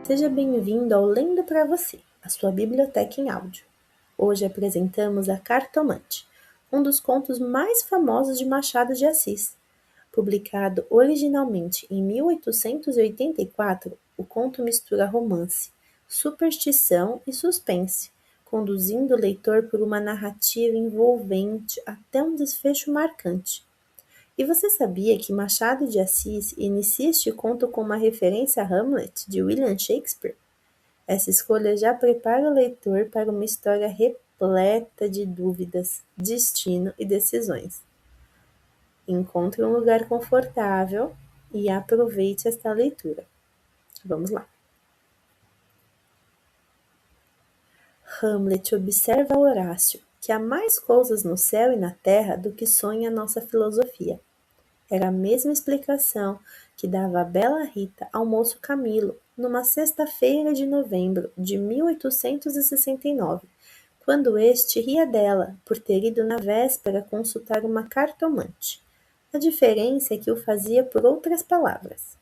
Seja bem-vindo ao Lendo para Você, a sua biblioteca em áudio. Hoje apresentamos A Cartomante, um dos contos mais famosos de Machado de Assis. Publicado originalmente em 1884, o conto mistura romance, superstição e suspense, conduzindo o leitor por uma narrativa envolvente até um desfecho marcante. E você sabia que Machado de Assis inicia este conto com uma referência a Hamlet, de William Shakespeare? Essa escolha já prepara o leitor para uma história repleta de dúvidas, destino e decisões. Encontre um lugar confortável e aproveite esta leitura. Vamos lá. Hamlet observa a Horácio que há mais coisas no céu e na terra do que sonha nossa filosofia. Era a mesma explicação que dava a bela Rita ao moço Camilo, numa sexta-feira de novembro de 1869, quando este ria dela por ter ido na véspera consultar uma cartomante. A diferença é que o fazia por outras palavras.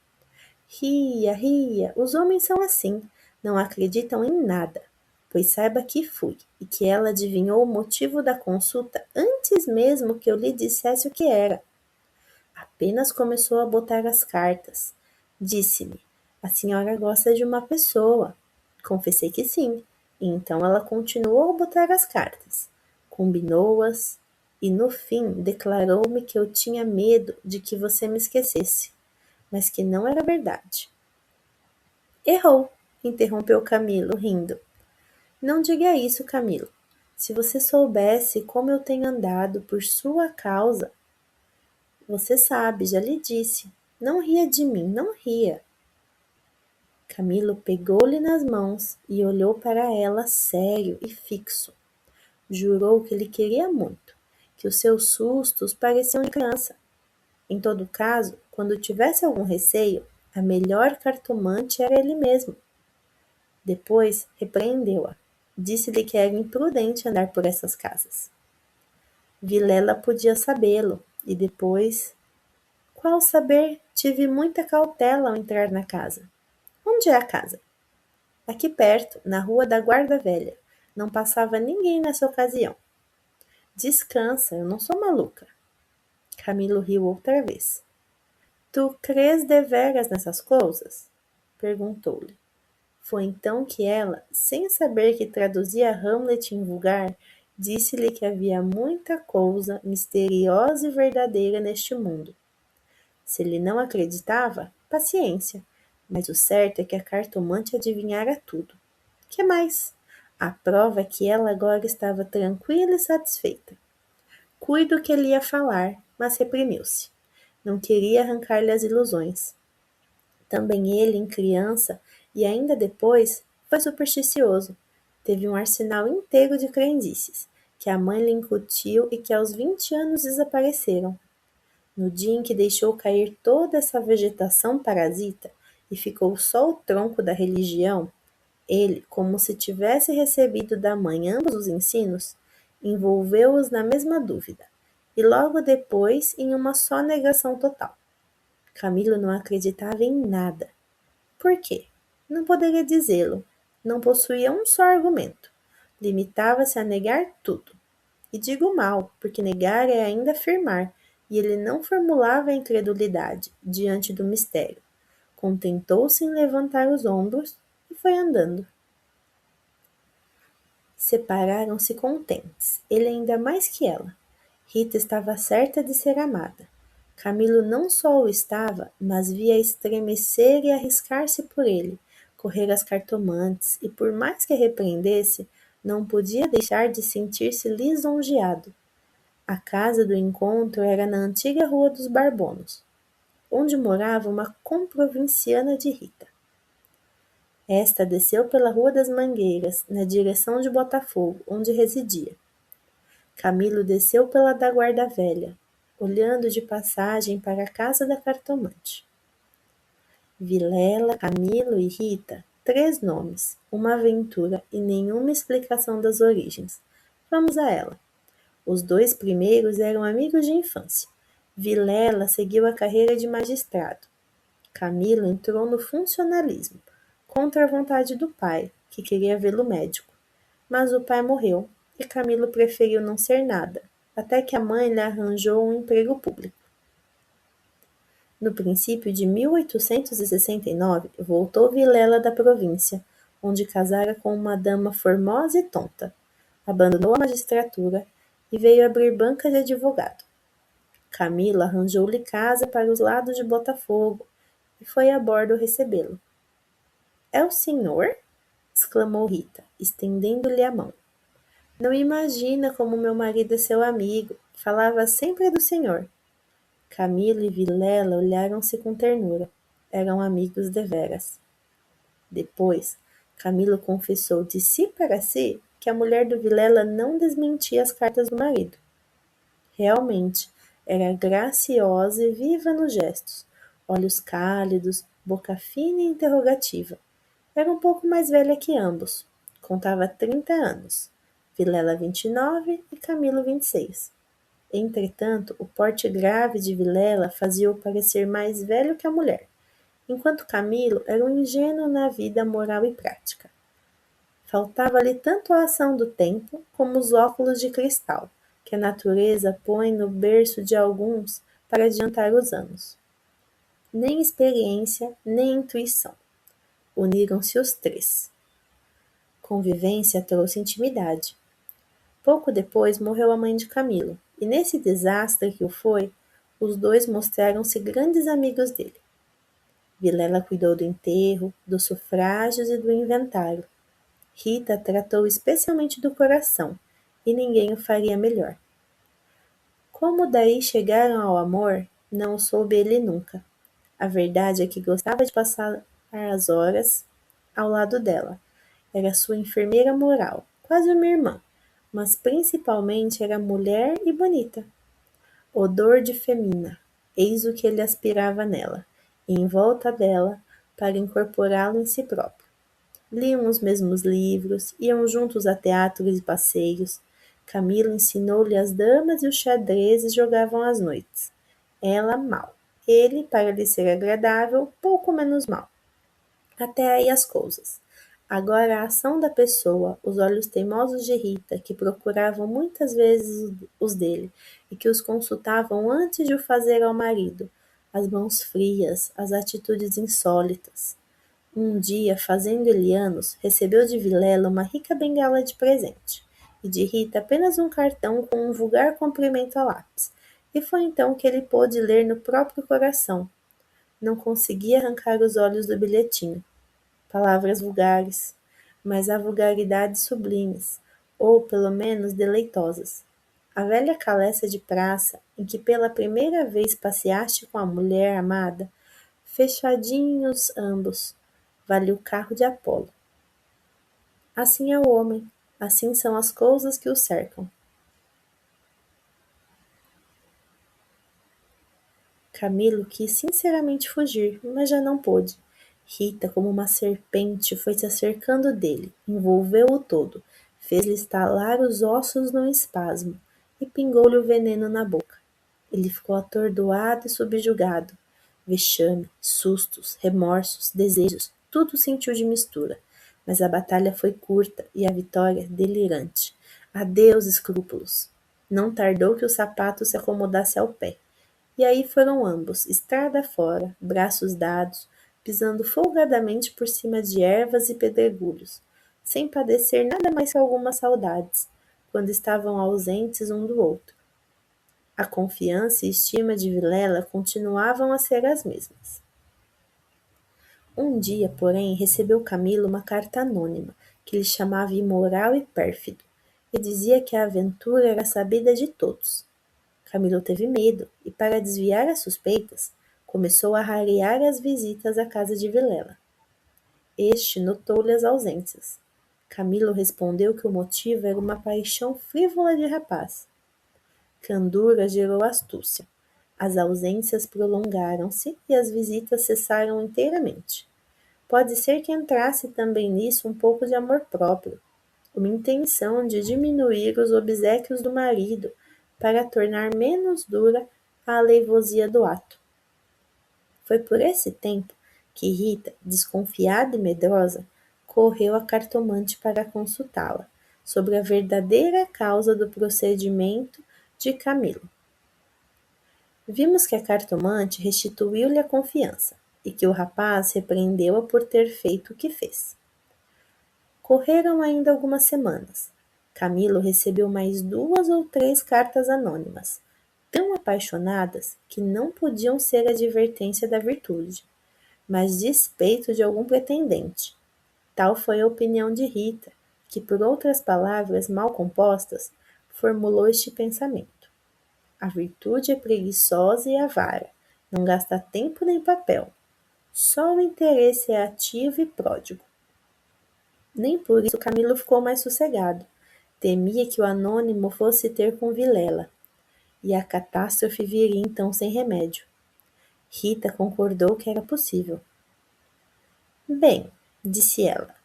Ria, ria, os homens são assim, não acreditam em nada. Pois saiba que fui, e que ela adivinhou o motivo da consulta antes mesmo que eu lhe dissesse o que era. Apenas começou a botar as cartas. Disse-me: a senhora gosta de uma pessoa. Confessei que sim. E então ela continuou a botar as cartas. Combinou-as e no fim declarou-me que eu tinha medo de que você me esquecesse, mas que não era verdade. Errou, interrompeu Camilo, rindo. Não diga isso, Camilo. Se você soubesse como eu tenho andado por sua causa. Você sabe, já lhe disse. Não ria de mim, não ria. Camilo pegou-lhe nas mãos e olhou para ela sério e fixo. Jurou que lhe queria muito, que os seus sustos pareciam de criança. Em todo caso, quando tivesse algum receio, a melhor cartomante era ele mesmo. Depois repreendeu-a. Disse-lhe que era imprudente andar por essas casas. Vilela podia sabê-lo, e depois... Qual saber? Tive muita cautela ao entrar na casa. Onde é a casa? Aqui perto, na rua da Guarda Velha. Não passava ninguém nessa ocasião. Descansa, eu não sou maluca. Camilo riu outra vez. Tu crês deveras nessas coisas? Perguntou-lhe. Foi então que ela, sem saber que traduzia Hamlet em vulgar, disse-lhe que havia muita coisa misteriosa e verdadeira neste mundo. Se ele não acreditava, paciência, mas o certo é que a cartomante adivinhara tudo. Que mais? A prova é que ela agora estava tranquila e satisfeita. Cuido que ele ia falar, mas reprimiu-se. Não queria arrancar-lhe as ilusões. Também ele, em criança, e ainda depois, foi supersticioso. Teve um arsenal inteiro de crendices, que a mãe lhe incutiu e que aos 20 anos desapareceram. No dia em que deixou cair toda essa vegetação parasita e ficou só o tronco da religião, ele, como se tivesse recebido da mãe ambos os ensinos, envolveu-os na mesma dúvida, e logo depois em uma só negação total. Camilo não acreditava em nada. Por quê? Não poderia dizê-lo. Não possuía um só argumento. Limitava-se a negar tudo. E digo mal, porque negar é ainda afirmar, e ele não formulava a incredulidade diante do mistério. Contentou-se em levantar os ombros e foi andando. Separaram-se contentes, ele ainda mais que ela. Rita estava certa de ser amada. Camilo não só o estava, mas via estremecer e arriscar-se por ele, correr às cartomantes, e por mais que repreendesse, não podia deixar de sentir-se lisonjeado. A casa do encontro era na antiga Rua dos Barbonos, onde morava uma comprovinciana de Rita. Esta desceu pela Rua das Mangueiras, na direção de Botafogo, onde residia. Camilo desceu pela da Guarda Velha, olhando de passagem para a casa da cartomante. Vilela, Camilo e Rita, 3 nomes, uma aventura e nenhuma explicação das origens. Vamos a ela. Os 2 primeiros eram amigos de infância. Vilela seguiu a carreira de magistrado. Camilo entrou no funcionalismo. contra a vontade do pai, que queria vê-lo médico. Mas o pai morreu, e Camilo preferiu não ser nada, até que a mãe lhe arranjou um emprego público. No princípio de 1869, voltou Vilela da província, onde casara com uma dama formosa e tonta. Abandonou a magistratura e veio abrir banca de advogado. Camilo arranjou-lhe casa para os lados de Botafogo e foi a bordo recebê-lo. "É o senhor?" exclamou Rita, estendendo-lhe a mão. "Não imagina como meu marido é seu amigo. Falava sempre do senhor." Camilo e Vilela olharam-se com ternura. Eram amigos deveras. Depois, Camilo confessou de si para si que a mulher do Vilela não desmentia as cartas do marido. Realmente, era graciosa e viva nos gestos, olhos cálidos, boca fina e interrogativa. Era um pouco mais velha que ambos. Contava 30 anos. Vilela 29 e Camilo 26. Entretanto, o porte grave de Vilela fazia-o parecer mais velho que a mulher, enquanto Camilo era um ingênuo na vida moral e prática. Faltava-lhe tanto a ação do tempo como os óculos de cristal, que a natureza põe no berço de alguns para adiantar os anos. Nem experiência, nem intuição. Uniram-se os três. Convivência trouxe intimidade. Pouco depois morreu a mãe de Camilo, e nesse desastre que o foi, os dois mostraram-se grandes amigos dele. Vilela cuidou do enterro, dos sufrágios e do inventário. Rita tratou especialmente do coração, e ninguém o faria melhor. Como daí chegaram ao amor, não o soube ele nunca. A verdade é que gostava de passar as horas ao lado dela. Era sua enfermeira moral, quase uma irmã, mas principalmente era mulher e bonita. Odor de femina, eis o que ele aspirava nela, e em volta dela, para incorporá-lo em si próprio. Liam os mesmos livros, iam juntos a teatros e passeios. Camilo ensinou-lhe as damas e os xadrezes jogavam às noites. Ela mal. Ele, para lhe ser agradável, pouco menos mal. Até aí as coisas. Agora a ação da pessoa, os olhos teimosos de Rita, que procuravam muitas vezes os dele, e que os consultavam antes de o fazer ao marido, as mãos frias, as atitudes insólitas. Um dia, fazendo-lhe anos, recebeu de Vilela uma rica bengala de presente, e de Rita apenas um cartão com um vulgar cumprimento a lápis, e foi então que ele pôde ler no próprio coração. Não conseguia arrancar os olhos do bilhetinho. Palavras vulgares, mas há vulgaridades sublimes, ou pelo menos deleitosas. A velha caleça de praça, em que pela primeira vez passeaste com a mulher amada, fechadinhos ambos, vale o carro de Apolo. Assim é o homem, assim são as coisas que o cercam. Camilo quis sinceramente fugir, mas já não pôde. Rita, como uma serpente, foi se acercando dele, envolveu-o todo, fez-lhe estalar os ossos num espasmo e pingou-lhe o veneno na boca. Ele ficou atordoado e subjugado. Vexame, sustos, remorsos, desejos, tudo sentiu de mistura. Mas a batalha foi curta e a vitória delirante. Adeus, escrúpulos! Não tardou que o sapato se acomodasse ao pé. E aí foram ambos, estrada fora, braços dados, pisando folgadamente por cima de ervas e pedregulhos, sem padecer nada mais que algumas saudades, quando estavam ausentes um do outro. A confiança e estima de Vilela continuavam a ser as mesmas. Um dia, porém, recebeu Camilo uma carta anônima, que lhe chamava imoral e pérfido, e dizia que a aventura era sabida de todos. Camilo teve medo e, para desviar as suspeitas, começou a rarear as visitas à casa de Vilela. Este notou-lhe as ausências. Camilo respondeu que o motivo era uma paixão frívola de rapaz. Candura gerou astúcia. As ausências prolongaram-se e as visitas cessaram inteiramente. Pode ser que entrasse também nisso um pouco de amor próprio, uma intenção de diminuir os obséquios do marido para tornar menos dura a aleivosia do ato. Foi por esse tempo que Rita, desconfiada e medrosa, correu à cartomante para consultá-la sobre a verdadeira causa do procedimento de Camilo. Vimos que a cartomante restituiu-lhe a confiança e que o rapaz repreendeu-a por ter feito o que fez. Correram ainda algumas semanas. Camilo recebeu mais 2 ou 3 cartas anônimas, tão apaixonadas que não podiam ser advertência da virtude, mas despeito de algum pretendente. Tal foi a opinião de Rita, que, por outras palavras mal compostas, formulou este pensamento: a virtude é preguiçosa e avara, não gasta tempo nem papel. Só o interesse é ativo e pródigo. Nem por isso Camilo ficou mais sossegado. Temia que o anônimo fosse ter com Vilela, e a catástrofe viria então sem remédio. Rita concordou que era possível. Bem, disse ela,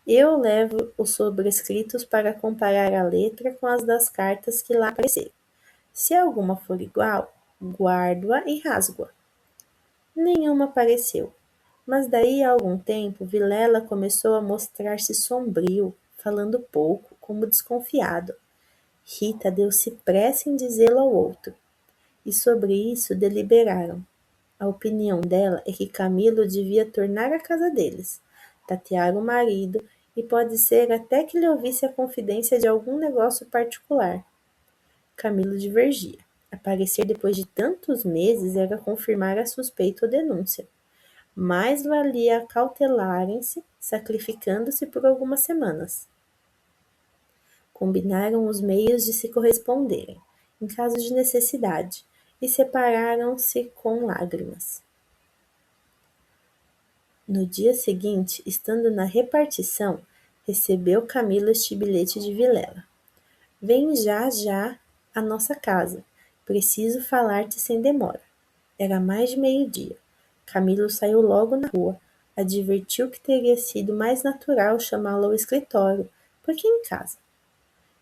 eu levo os sobrescritos para comparar a letra com as das cartas que lá apareceram. Se alguma for igual, guardo-a e rasgo-a. Nenhuma apareceu, mas daí a algum tempo Vilela começou a mostrar-se sombrio, falando pouco, como desconfiado. Rita deu-se pressa em dizê-lo ao outro, e sobre isso deliberaram. A opinião dela é que Camilo devia tornar à casa deles, tatear o marido e pode ser até que lhe ouvisse a confidência de algum negócio particular. Camilo divergia. Aparecer depois de tantos meses era confirmar a suspeita ou denúncia. Mais valia acautelarem-se, sacrificando-se por algumas semanas. Combinaram os meios de se corresponderem, em caso de necessidade, e separaram-se com lágrimas. No dia seguinte, estando na repartição, recebeu Camilo este bilhete de Vilela. Vem já à nossa casa. Preciso falar-te sem demora. Era mais de meio-dia. Camilo saiu logo na rua. Advertiu que teria sido mais natural chamá-lo ao escritório, porque em casa.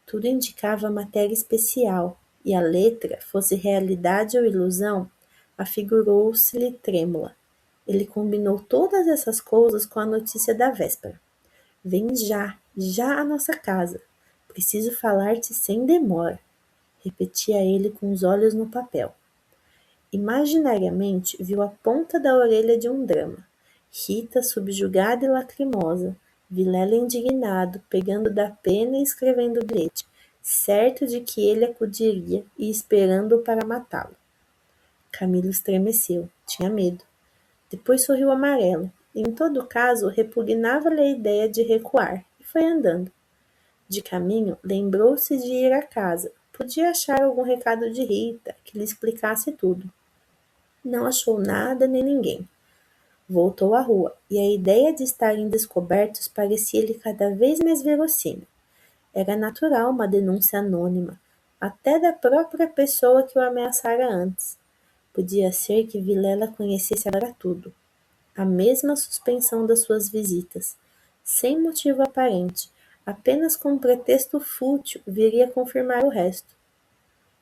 Tudo indicava matéria especial, e a letra, fosse realidade ou ilusão, afigurou-se-lhe trêmula. Ele combinou todas essas coisas com a notícia da véspera. Vem já à nossa casa. Preciso falar-te sem demora, repetia ele com os olhos no papel. Imaginariamente viu a ponta da orelha de um drama. Rita subjugada e lacrimosa, Vilela indignado, pegando da pena e escrevendo o bilhete, certo de que ele acudiria e esperando-o para matá-lo. Camilo estremeceu, tinha medo. Depois sorriu amarelo. Em todo caso, repugnava-lhe a ideia de recuar, e foi andando. De caminho, lembrou-se de ir à casa. Podia achar algum recado de Rita, que lhe explicasse tudo. Não achou nada nem ninguém. Voltou à rua, e a ideia de estarem descobertos parecia-lhe cada vez mais verossímil. Era natural uma denúncia anônima, até da própria pessoa que o ameaçara antes. Podia ser que Vilela conhecesse agora tudo. A mesma suspensão das suas visitas, sem motivo aparente, apenas com um pretexto fútil, viria confirmar o resto.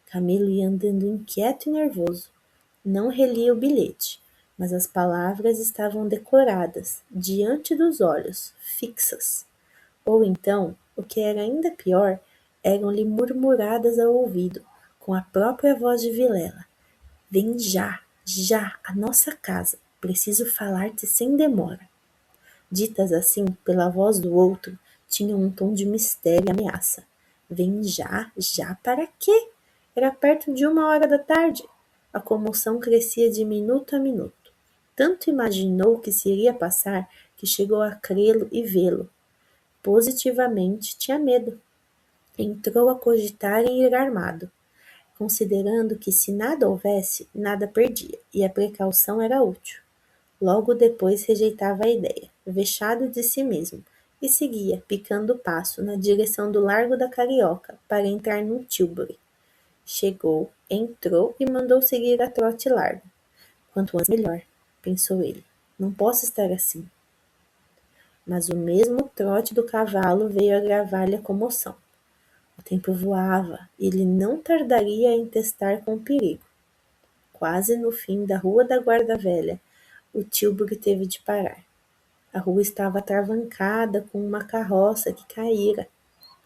Camilo ia andando inquieto e nervoso. Não relia o bilhete, mas as palavras estavam decoradas, diante dos olhos, fixas. Ou então, o que era ainda pior, eram-lhe murmuradas ao ouvido, com a própria voz de Vilela. Vem já à nossa casa. Preciso falar-te sem demora. Ditas assim, pela voz do outro, tinham um tom de mistério e ameaça. Vem já para quê? Era perto de 1 hora da tarde. A comoção crescia de minuto a minuto. Tanto imaginou que se iria passar, que chegou a crê-lo e vê-lo. Positivamente tinha medo. Entrou a cogitar em ir armado, considerando que se nada houvesse, nada perdia, e a precaução era útil. Logo depois rejeitava a ideia, vexado de si mesmo, e seguia, picando o passo, na direção do Largo da Carioca, para entrar num Tilbury. Chegou, entrou e mandou seguir a trote largo. Quanto antes melhor, pensou ele. Não posso estar assim. Mas o mesmo trote do cavalo veio agravar-lhe a comoção. O tempo voava, e ele não tardaria a entestar com o perigo. Quase no fim da Rua da Guarda Velha, O Tilbury teve de parar. A rua estava atravancada com uma carroça que caíra.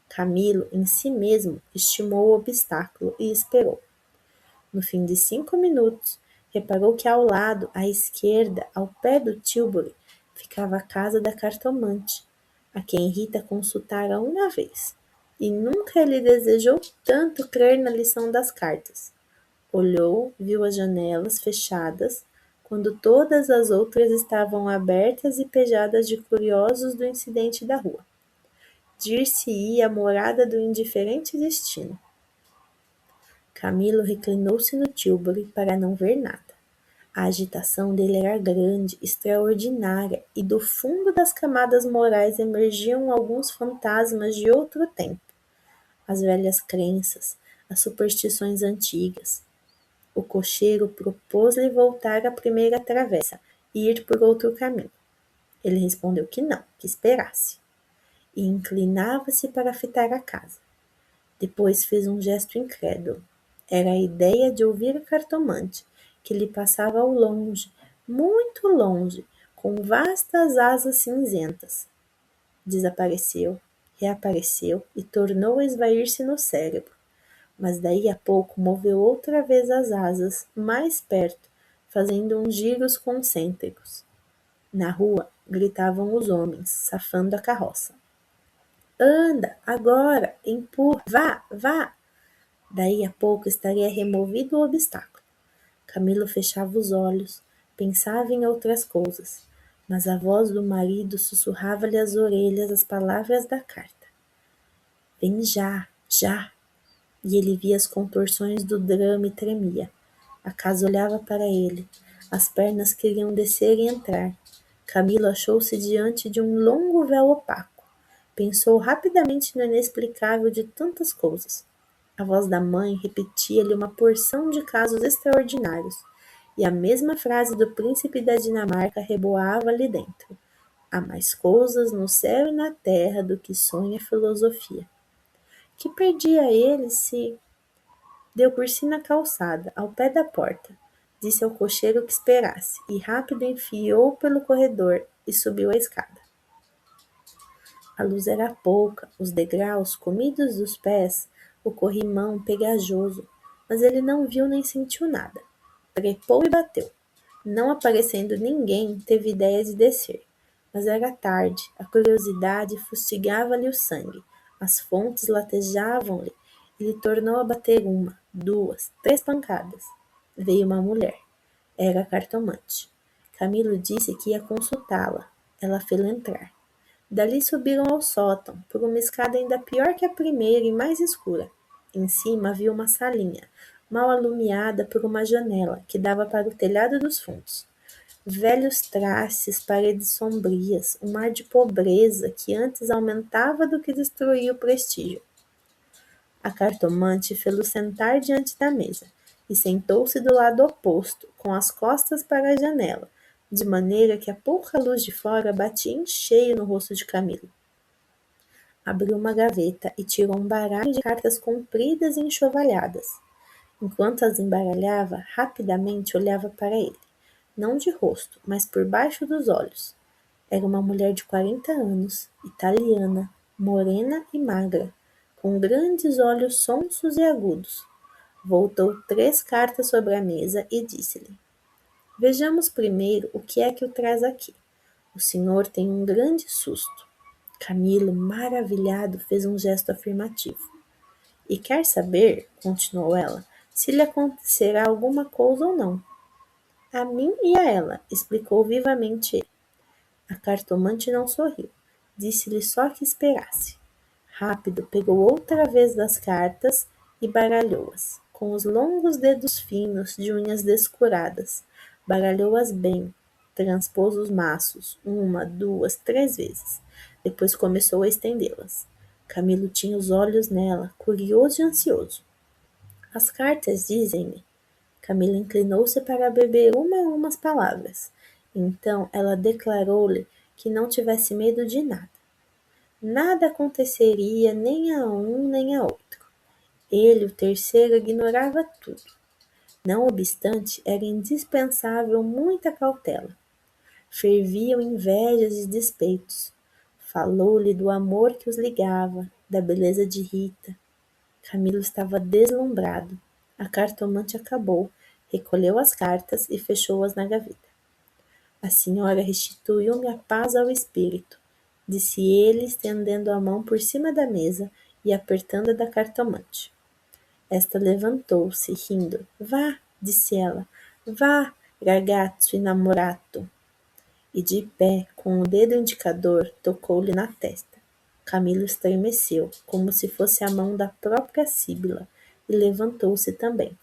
Camilo, em si mesmo, estimou o obstáculo e esperou. No fim de 5 minutos, reparou que ao lado, à esquerda, ao pé do Tilbury, ficava a casa da cartomante, a quem Rita consultara uma vez, e nunca lhe desejou tanto crer na lição das cartas. Olhou, viu as janelas fechadas, quando todas as outras estavam abertas e pejadas de curiosos do incidente da rua. Dir-se-ia a morada do indiferente destino. Camilo reclinou-se no Tilbury para não ver nada. A agitação dele era grande, extraordinária, e do fundo das camadas morais emergiam alguns fantasmas de outro tempo. As velhas crenças, as superstições antigas. O cocheiro propôs-lhe voltar à primeira travessa e ir por outro caminho. Ele respondeu que não, que esperasse. E inclinava-se para fitar a casa. Depois fez um gesto incrédulo. Era a ideia de ouvir a cartomante, que lhe passava ao longe, muito longe, com vastas asas cinzentas. Desapareceu, reapareceu e tornou a esvair-se no cérebro. Mas daí a pouco moveu outra vez as asas, mais perto, fazendo uns giros concêntricos. Na rua, gritavam os homens, safando a carroça. Anda, agora, empurra, vá, vá! Daí a pouco estaria removido o obstáculo. Camilo fechava os olhos, pensava em outras coisas, mas a voz do marido sussurrava-lhe às orelhas as palavras da carta. Vem já, já! E ele via as contorções do drama e tremia. A casa olhava para ele. As pernas queriam descer e entrar. Camilo achou-se diante de um longo véu opaco. Pensou rapidamente no inexplicável de tantas coisas. A voz da mãe repetia-lhe uma porção de casos extraordinários, e a mesma frase do príncipe da Dinamarca reboava ali dentro. Há mais coisas no céu e na terra do que sonha a filosofia. Que perdia ele se... Deu por si na calçada, ao pé da porta. Disse ao cocheiro que esperasse, e rápido enfiou pelo corredor e subiu a escada. A luz era pouca, os degraus, comidos dos pés, o corrimão pegajoso, mas ele não viu nem sentiu nada. Trepou e bateu. Não aparecendo ninguém, teve ideia de descer. Mas era tarde, a curiosidade fustigava-lhe o sangue, as fontes latejavam-lhe, e lhe tornou a bater 1, 2, 3 pancadas. Veio uma mulher. Era a cartomante. Camilo disse que ia consultá-la. Ela fê-lo entrar. Dali subiram ao sótão, por uma escada ainda pior que a primeira e mais escura. Em cima havia uma salinha, mal alumiada por uma janela, que dava para o telhado dos fundos. Velhos trastes, paredes sombrias, um ar de pobreza que antes aumentava do que destruía o prestígio. A cartomante fê-lo sentar diante da mesa, e sentou-se do lado oposto, com as costas para a janela, de maneira que a pouca luz de fora batia em cheio no rosto de Camilo. Abriu uma gaveta e tirou um baralho de cartas compridas e enxovalhadas. Enquanto as embaralhava, rapidamente olhava para ele, não de rosto, mas por baixo dos olhos. Era uma mulher de 40 anos, italiana, morena e magra, com grandes olhos sonsos e agudos. Voltou 3 cartas sobre a mesa e disse-lhe: Vejamos primeiro o que é que o traz aqui. O senhor tem um grande susto. Camilo, maravilhado, fez um gesto afirmativo. E quer saber, continuou ela, se lhe acontecerá alguma coisa ou não. A mim e a ela, explicou vivamente ele. A cartomante não sorriu. Disse-lhe só que esperasse. Rápido, pegou outra vez das cartas e baralhou-as, com os longos dedos finos de unhas descuradas. Baralhou-as bem, transpôs os maços, 1, 2, 3 vezes. Depois começou a estendê-las. Camilo tinha os olhos nela, curioso e ansioso. As cartas dizem-me. Camilo inclinou-se para beber uma a uma as palavras. Então ela declarou-lhe que não tivesse medo de nada. Nada aconteceria nem a um nem a outro. Ele, o terceiro, ignorava tudo. Não obstante, era indispensável muita cautela. Ferviam invejas e despeitos. Falou-lhe do amor que os ligava, da beleza de Rita. Camilo estava deslumbrado. A cartomante acabou, recolheu as cartas e fechou-as na gaveta. A senhora restituiu-me a paz ao espírito, disse ele, estendendo a mão por cima da mesa e apertando a da cartomante. Esta levantou-se, rindo. Vá, disse ela, vá, ragazzo innamorato. E de pé, com o dedo indicador, tocou-lhe na testa. Camilo estremeceu, como se fosse a mão da própria Síbila, e levantou-se também.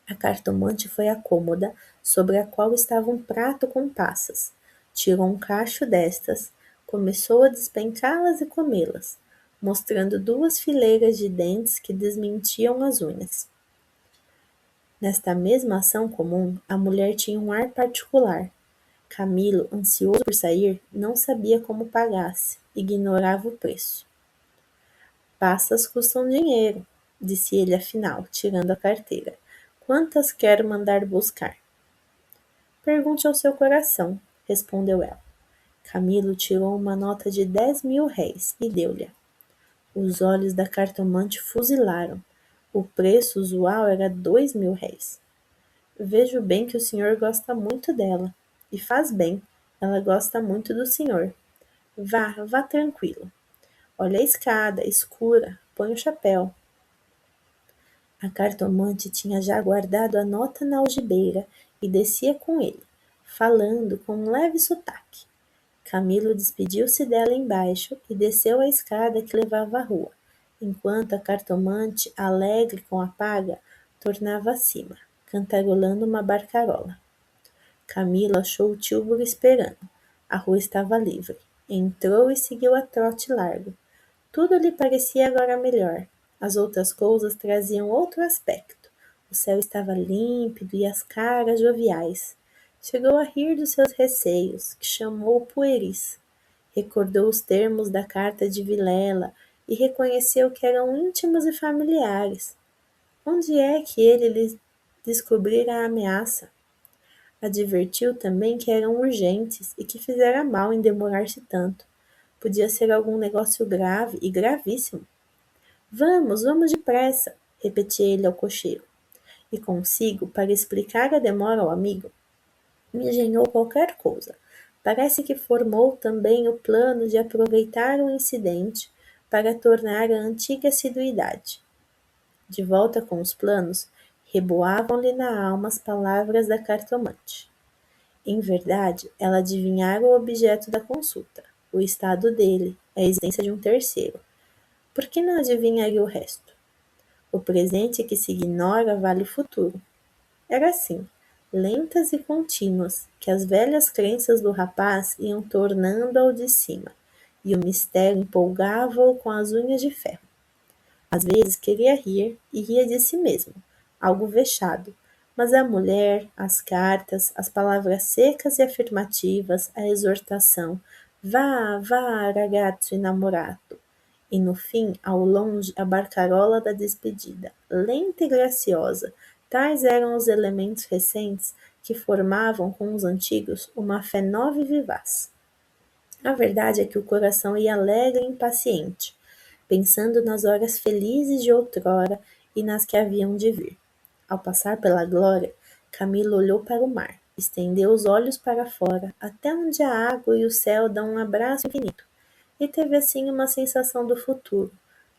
A cartomante foi à cômoda, sobre a qual estava um prato com passas. Tirou um cacho destas, começou a despencá-las e comê-las, mostrando 2 fileiras de dentes que desmentiam as unhas. Nesta mesma ação comum, a mulher tinha um ar particular. Camilo, ansioso por sair, não sabia como pagasse, ignorava o preço. Passas custam dinheiro, disse ele afinal, tirando a carteira. Quantas quero mandar buscar? Pergunte ao seu coração, respondeu ela. Camilo tirou uma nota de 10.000 réis e deu-lhe. Os olhos da cartomante fuzilaram. O preço usual era 2.000 réis. Vejo bem que o senhor gosta muito dela. E faz bem. Ela gosta muito do senhor. Vá, vá tranquilo. Olha a escada, escura. Põe o chapéu. A cartomante tinha já guardado a nota na algibeira e descia com ele, falando com um leve sotaque. Camilo despediu-se dela embaixo e desceu a escada que levava à rua, enquanto a cartomante, alegre com a paga, tornava acima, cantarolando uma barcarola. Camilo achou o tílburi esperando. A rua estava livre. Entrou e seguiu a trote largo. Tudo lhe parecia agora melhor. As outras coisas traziam outro aspecto. O céu estava límpido e as caras joviais. Chegou a rir dos seus receios, que chamou pueris. Recordou os termos da carta de Vilela e reconheceu que eram íntimos e familiares. Onde é que ele lhe descobrira a ameaça? Advertiu também que eram urgentes e que fizera mal em demorar-se tanto. Podia ser algum negócio grave e gravíssimo. Vamos, vamos depressa, repetia ele ao cocheiro. E consigo, para explicar a demora ao amigo, me engenhou qualquer coisa. Parece que formou também o plano de aproveitar o incidente para tornar a antiga assiduidade. De volta com os planos, reboavam-lhe na alma as palavras da cartomante. Em verdade, ela adivinhara o objeto da consulta, o estado dele, a existência de um terceiro. Por que não adivinharia o resto? O presente que se ignora vale o futuro. Era assim, lentas e contínuas, que as velhas crenças do rapaz iam tornando ao de cima, e o mistério empolgava-o com as unhas de ferro. Às vezes queria rir e ria de si mesmo, algo vexado, mas a mulher, as cartas, as palavras secas e afirmativas, a exortação, vá, vá, ragazzo innamorato, e no fim, ao longe, a barcarola da despedida, lenta e graciosa, tais eram os elementos recentes que formavam com os antigos uma fé nova e vivaz. A verdade é que o coração ia alegre e impaciente, pensando nas horas felizes de outrora e nas que haviam de vir. Ao passar pela glória, Camilo olhou para o mar, estendeu os olhos para fora, até onde a água e o céu dão um abraço infinito, e teve assim uma sensação do futuro,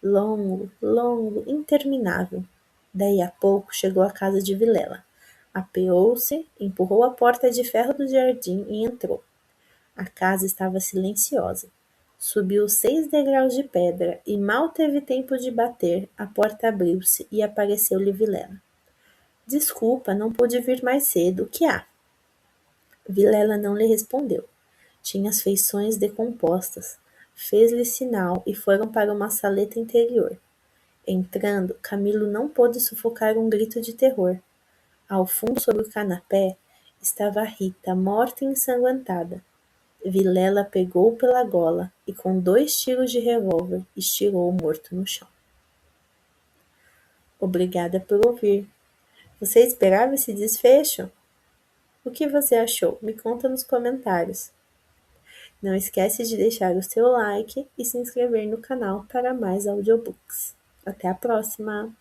longo, longo, interminável. Daí a pouco chegou à casa de Vilela. Apeou-se, empurrou a porta de ferro do jardim e entrou. A casa estava silenciosa. Subiu 6 degraus de pedra e mal teve tempo de bater, a porta abriu-se e apareceu-lhe Vilela. Desculpa, não pude vir mais cedo. O que há? Vilela não lhe respondeu. Tinha as feições decompostas. Fez-lhe sinal e foram para uma saleta interior. Entrando, Camilo não pôde sufocar um grito de terror. Ao fundo, sobre o canapé, estava Rita, morta e ensanguentada. Vilela pegou-o pela gola e, com 2 tiros de revólver, estirou o morto no chão. Obrigada por ouvir. Você esperava esse desfecho? O que você achou? Me conta nos comentários. Não esquece de deixar o seu like e se inscrever no canal para mais audiobooks. Até a próxima!